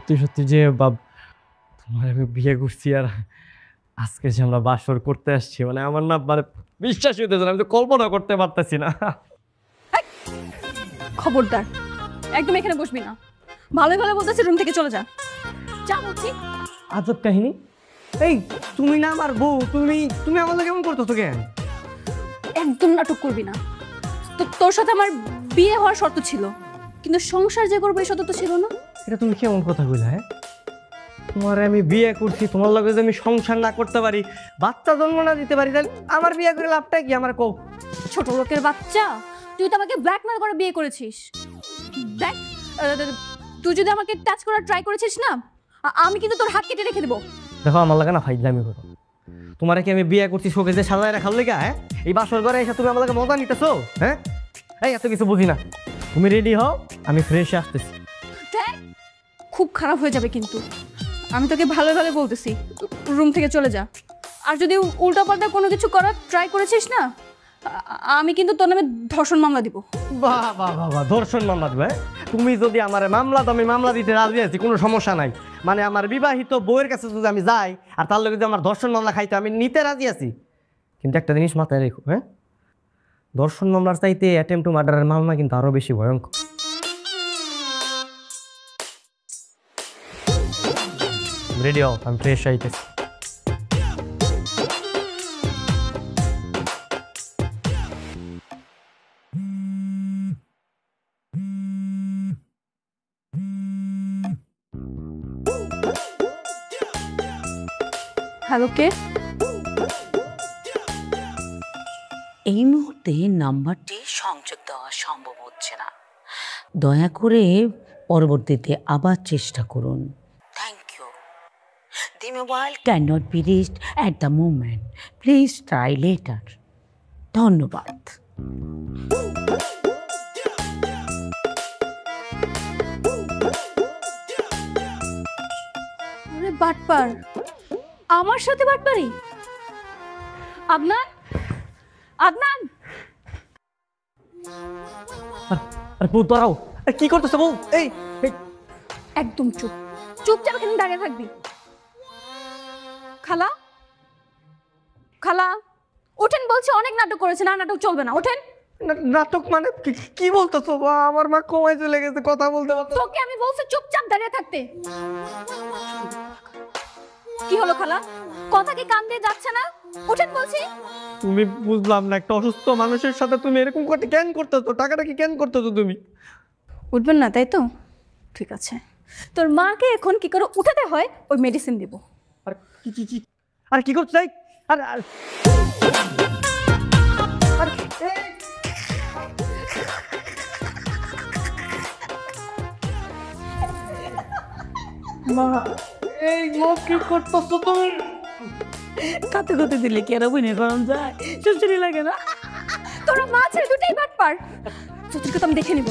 সত্যি সত্যি যে বাব তোমার আমি বিয়ে করছি আর আজকে যে আমরা বাসর করতে আসছি মানে আমার না মানে বিশ্বাসই হতেছে না, আমি তো কল্পনা করতে পারতেছি না। খবরদার, একদম এখানে বসবি না। ভালোই ভালো বলতেছি, রুম থেকে চলে যা। যা বলছি। আজব কাহিনী। এই তুমি না আমার বউ, তুমি তুমি আমাদের কেমন করতেছো কেন? একদম নাটক করবি না। তোর সাথে আমার বিয়ে হওয়ার শর্ত ছিল, কিন্তু সংসার যে করবো এই শর্ত তো ছিল না। এটা তুমি কেমন কথা কইলা? হ্যাঁ, তোমার আমি বিয়ে করছি, তোমার লগে যদি আমি সংসার না করতে পারি, বাচ্চা জন্ম না দিতে পারি, তাহলে আমার বিয়ে করে লাভটা কি? আমার কও। ছোট লোকের বাচ্চা, তুই তো আমাকে ব্ল্যাকমেল করে বিয়ে করেছিস। দেখ, তুই যদি আমাকে টাচ করার ট্রাই করেছিস না, আমি কিন্তু তোর হাত কেটে রেখে দেবো। দেখো আমার লাগে না ফাইজলামি করো। তোমার কি আমি বিয়ে করছি শোকে যে সাজায় রাখার লেগা? হ্যাঁ, এই বাসর ঘরে এসে তুমি আমার লাগে মজা নিতেছো? হ্যাঁ, এই এত কিছু বুঝি না। তুমি রেডি হও, আমি ফ্রেশে আসতেছি। দেখ, খুব খারাপ হয়ে যাবে কিন্তু। আমি তোকে ভালো ভালো বলতেছি, রুম থেকে চলে যা। আর যদি উল্টাপাল্টা কোনো কিছু করার ট্রাই করেছিস না, আমি কিন্তু তোর নামে ধর্ষণ মামলা দিব। বাহ বাহ বাহ বাহ, ধর্ষণ মামলা দিবে? তুমি যদি আমার মামলা দাও, আমি মামলা দিতে রাজি আছি, কোনো সমস্যা নাই। মানে আমার বিবাহিত বউয়ের কাছে যদি আমি যাই আর তার লগে যদি আমার ধর্ষণ মামলা খাইতে, আমি নিতে রাজি আছি। কিন্তু একটা জিনিস মাথায় রেখো, হ্যাঁ, ধর্ষণ মামলার চাইতে অ্যাটেম্প টু মার্ডারের মামলা কিন্তু আরো বেশি ভয়ঙ্কর। রেডি হও, আমি ফ্রেশ আইতেছি। হ্যালো, কে? এই মুহূর্তে নাম্বারটি সংযোগ দেওয়া সম্ভব হচ্ছে না, দয়া করে পরবর্তীতে আবার চেষ্টা করুন। Thank you. The mobile can not be reached at the moment, please try later. ধন্যবাদ। বাটপার, আমার সাথে বাটপারি? আদনান, আদনান! আরে বউ দাঁড়াও, কি করতেছো বউ? এই একদম চুপ, চুপচাপ এখানে দাঁড়িয়ে থাকবি। খালা, খালা, ওঠেন বলছি। অনেক নাটক করেছেন, আর নাটক চলবে না, ওঠেন। নাটক মানে কি বলতেছো? আমার মা কমায় চলে গেছে, কথা বলতে পারতো। তোকে আমি বলছি চুপচাপ দাঁড়িয়ে থাকতে। কি হলো খালা, কথা কি কান দিয়ে যাচ্ছে না? ওঠেন বলছি। তুমি বুঝলাম না, একটা অসুস্থ মানুষের সাথে তুমি এরকম করতে কেন করতেছো? টাকাটা কি কেন করতেছো তুমি? উঠবেন না তাই তো? ঠিক আছে, তোর মাকে এখন কি করে উঠাতে হয় ওই মেডিসিন দিব। আর কি আর কি করতে চাই? আর মা, এই লোক কি করতেছো তুমি? কাতে কাতে দিলে কি আর অভিনয় করানো যায়? সুশ্রী লাগে না? তোরা মা ছেলে দুটাই বাটপার। চতুর্কে তো আমি দেখে নিব।